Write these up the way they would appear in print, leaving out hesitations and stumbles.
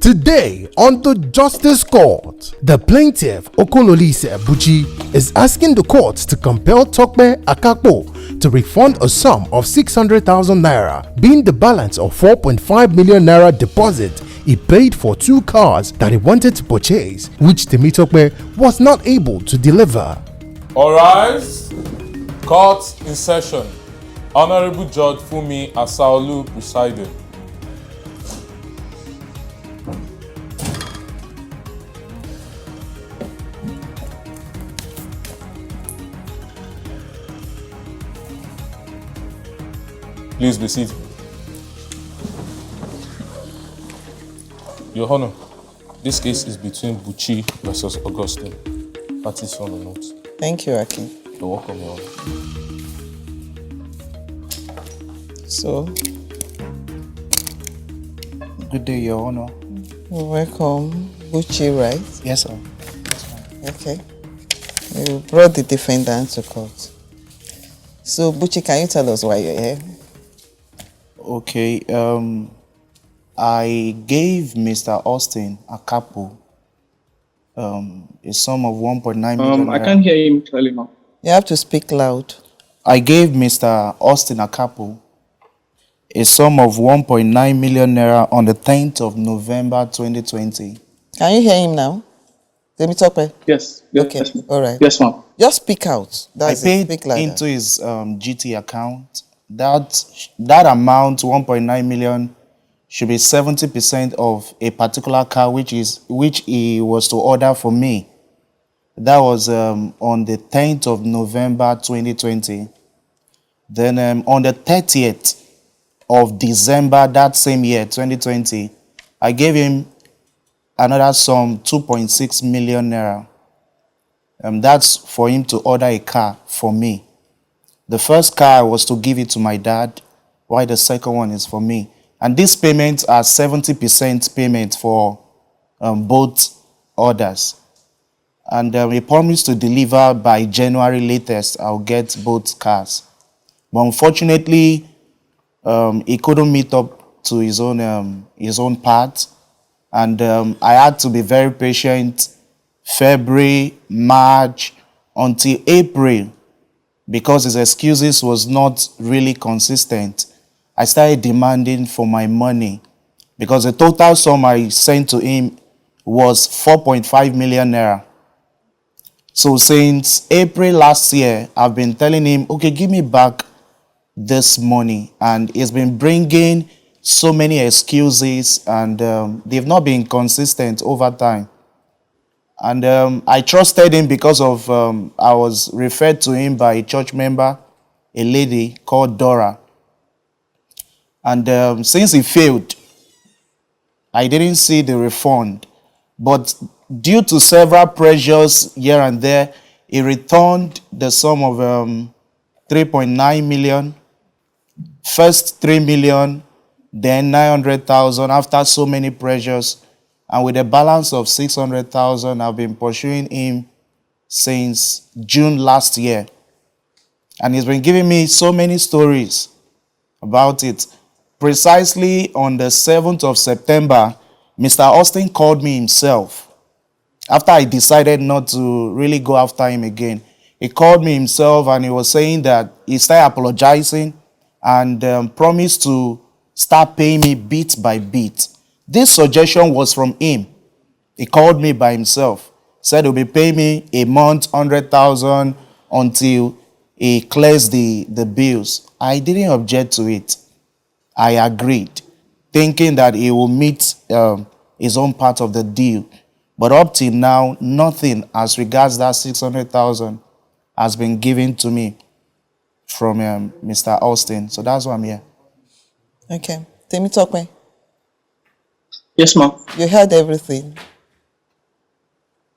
Today on the Justice Court, the plaintiff Okololise Buchi is asking the court to compel Tokpe Akakpo to refund a sum of 600,000 naira, being the balance of 4.5 million naira deposit he paid for 2 cars that he wanted to purchase, which Temitope was not able to deliver. All rise. Court in session. Honorable Judge Fumi Asaolu presiding. Please be seated. Your Honor, this case is between Buchi versus Augustine. Parties on the notes. Thank you, Aki. You're welcome, Your Honor. So, good day, Your Honor. you're welcome. Buchi, right? Yes, sir. Okay. You brought the defendant to court. So, Buchi, can you tell us why you're here? Okay, I gave Mr. Austin Akakpo a sum of 1.9 million. I can't hear him clearly now. You have to speak loud. I gave Mr. Austin Akakpo a sum of 1.9 million naira on the 10th of November 2020. Can you hear him now? Let me talk. Yes. Okay. Yes, ma'am. All right. Yes, ma'am. Just speak out. I That's it. paid Speak louder. into his GT account. That amount, 1.9 million, should be 70% of a particular car which he was to order for me. That was on the 10th of November 2020. Then on the 30th of December that same year, 2020, I gave him another sum, 2.6 million naira. That's for him to order a car for me. The first car was to give it to my dad, while the second one is for me. And these payments are 70% payment for both orders. And he promised to deliver by January latest. I'll get both cars. But unfortunately, he couldn't meet up to his own part. And I had to be very patient, February, March, until April. Because his excuses was not really consistent, I started demanding for my money because the total sum I sent to him was 4.5 million naira. So since April last year, I've been telling him, okay, give me back this money. And he's been bringing so many excuses and they've not been consistent over time. And I trusted him because of I was referred to him by a church member, a lady called Dora. And since he failed, I didn't see the refund. But due to several pressures here and there, he returned the sum of 3.9 million. First 3 million, then 900,000 after so many pressures. And with a balance of 600,000, I've been pursuing him since June last year. And he's been giving me so many stories about it. Precisely on the 7th of September, Mr. Austin called me himself. After I decided not to really go after him again, he called me himself and he was saying that he started apologizing and promised to start paying me bit by bit. This suggestion was from him. He called me by himself. Said he'll be paying me a month, 100,000 until he clears the bills. I didn't object to it. I agreed, thinking that he will meet his own part of the deal. But up till now, nothing as regards that 600,000 has been given to me from Mr. Austin. So that's why I'm here. Okay. Temitope, Yes, ma'am. you heard everything.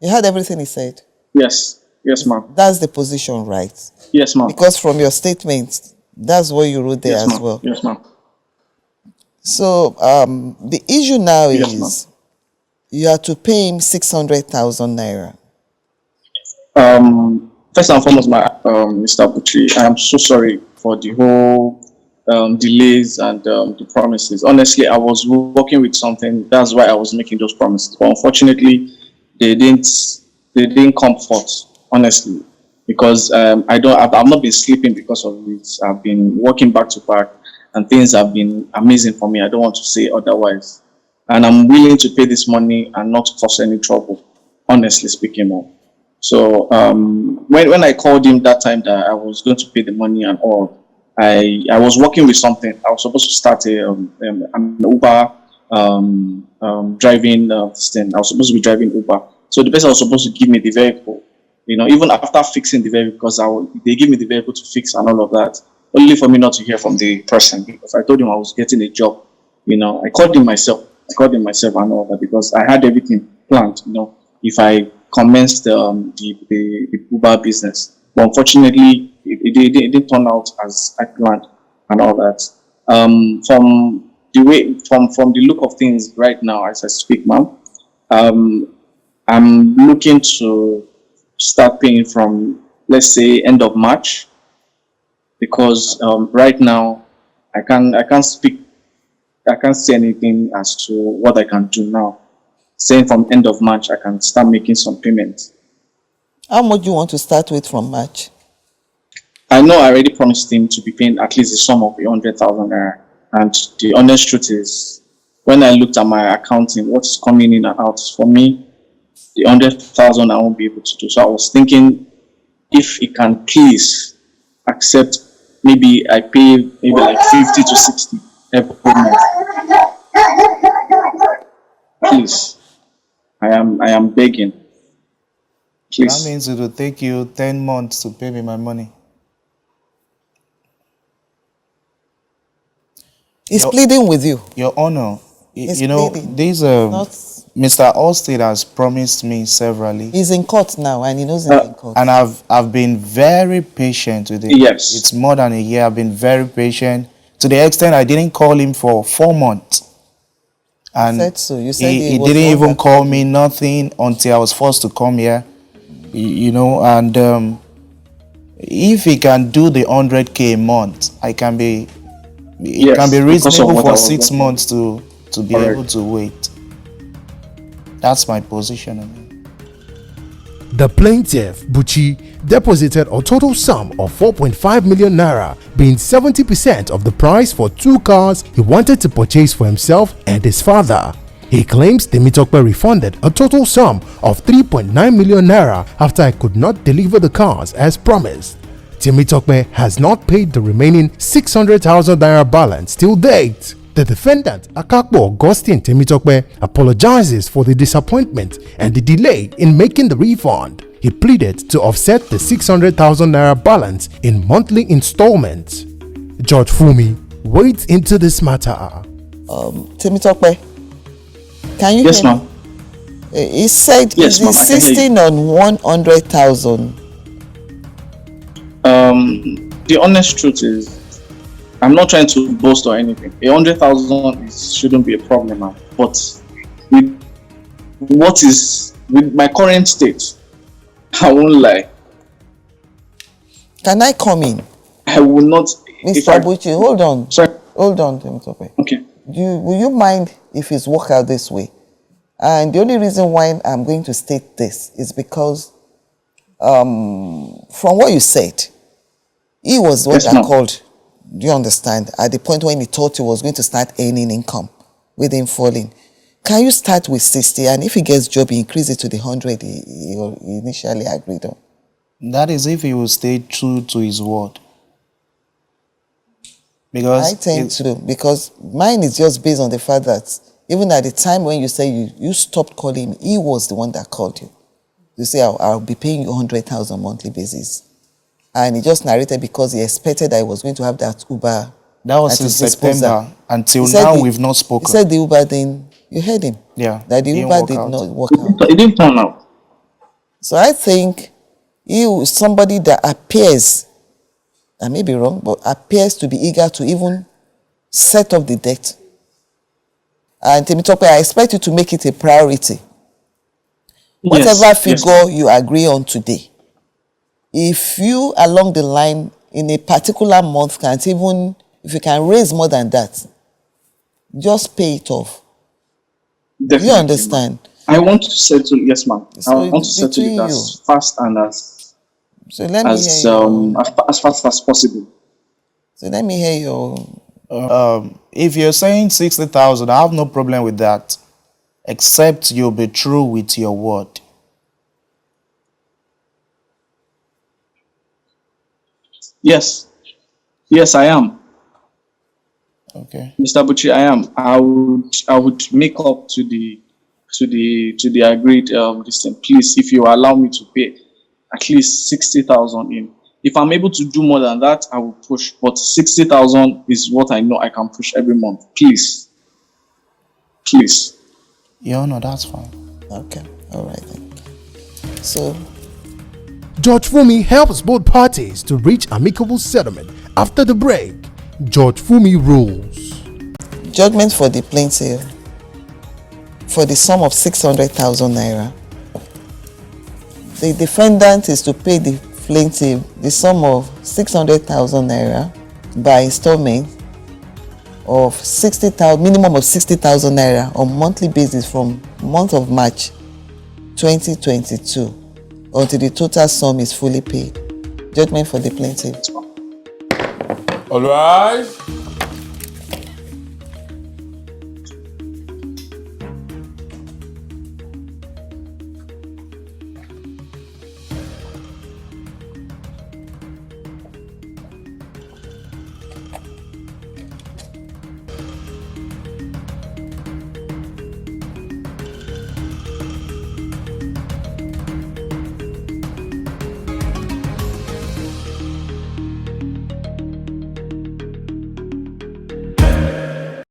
You heard everything he said. Yes. Yes, ma'am. That's the position, right? Yes, ma'am. Because from your statement, that's what you wrote there Yes, as ma'am. well. Yes, ma'am. So the issue now Yes, is you are to pay him 600,000 naira. First and foremost, Mr. Buchi, I am so sorry for the whole delays and the promises. Honestly, I was working with something. That's why I was making those promises. But unfortunately, they didn't. They didn't come forth. Honestly, because I've not been sleeping because of this. I've been working back to back, and things have been amazing for me. I don't want to say otherwise. And I'm willing to pay this money and not cause any trouble. Honestly speaking, man. So when I called him that time that I was going to pay the money and all, I was working with something. I was supposed to start an Uber driving thing. I was supposed to be driving Uber. So the person was supposed to give me the vehicle. You know, even after fixing the vehicle, because they give me the vehicle to fix and all of that, only for me not to hear from the person, because I told him I was getting a job. You know, I called him myself and all that, because I had everything planned. You know, if I commenced the Uber business, but unfortunately, it didn't turn out as I planned and all that. From the look of things right now, as I speak, ma'am, I'm looking to start paying from, let's say, end of March, because right now I can't say anything as to what I can do now. Saying from end of March, I can start making some payments. How much do you want to start with from March? I know I already promised him to be paying at least the sum of 100,000 naira. And the honest truth is, when I looked at my accounting, what's coming in and out, for me, the 100,000 I won't be able to do. So I was thinking, if he can please accept, maybe I pay maybe like 50 to 60 every month. Please, I am begging. Please. That means it will take you 10 months to pay me my money. He's pleading with you. Your Honor, He's you know, pleading. this Not, Mr. Allstate has promised me severally, he's in court now, and he knows he's in court. and I've been very patient with it. Yes. It's more than a year. I've been very patient to the extent I didn't call him for 4 months. And said so. You said he he was didn't the one even that call me, nothing, until I was forced to come here. You know, and if he can do the 100K a month, it can be Yes, because of reasonable what I for was 6 working. months to be Correct. able to wait. That's my position on it. The plaintiff, Buchi, deposited a total sum of 4.5 million naira, being 70% of the price for 2 cars he wanted to purchase for himself and his father. He claims Temitope refunded a total sum of 3.9 million naira after I could not deliver the cars as promised. Temitope has not paid the remaining 600,000 naira balance till date. The defendant, Akakpo Augustine Temitope, apologizes for the disappointment and the delay in making the refund. He pleaded to offset the 600,000 naira balance in monthly installments. Judge Fumi wades into this matter. Temitope, can you Yes, hear me? ma'am. He said Yes, he's ma'am, I can hear you. insisting on 100,000. The honest truth is, I'm not trying to boast or anything. 100,000 shouldn't be a problem, ma'am. But with my current state, I won't lie. Can I come in? I will not. Mr. Buchi, hold on. Sorry. Hold on, Temitope. Okay. Will you mind if it's work out this way? And the only reason why I'm going to state this is because from what you said, he was the one Yes, that ma'am. called, do you understand, at the point when he thought he was going to start earning income with him falling. Can you start with 60, and if he gets job, he increase it to the 100 he initially agreed on? That is if he will stay true to his word. Because I think so, because mine is just based on the fact that even at the time when you say you stopped calling him, he was the one that called you. You say, I'll be paying you 100,000 monthly basis. And he just narrated because he expected that he was going to have that Uber. that was at in his disposal. September. Until He said now, the- we've not spoken. He said the Uber then, you heard him. Yeah, That the didn't Uber work did out. not work out. It didn't turn out. So I think he is somebody that appears, I may be wrong, but appears to be eager to even set up the debt. And Temitope, I expect you to make it a priority. Whatever Yes, figure you agree on today, if you along the line in a particular month can't even if you can raise more than that, just pay it off. Definitely, You understand? I want to settle, yes, ma'am. I So want to settle it between as fast and So let me as hear your, as fast as possible. so let me hear your, If you're saying 60,000, I have no problem with that, except you'll be true with your word. Yes, yes, I am, Okay. Mr. Buchi. I am. I would make up to the agreed this thing. Please, if you allow me to pay at least 60,000 in. If I'm able to do more than that, I will push. But 60,000 is what I know I can push every month. Please, please. Your Honor, that's fine. okay, all right then. So, Judge Fumi helps both parties to reach amicable settlement. After the break, Judge Fumi rules. judgment for the plaintiff for the sum of 600,000 naira. The defendant is to pay the plaintiff the sum of 600,000 naira by installment of 60,000, minimum of 60,000 naira on monthly basis from month of March 2022 until the total sum is fully paid. Judgment for the plaintiff. All right.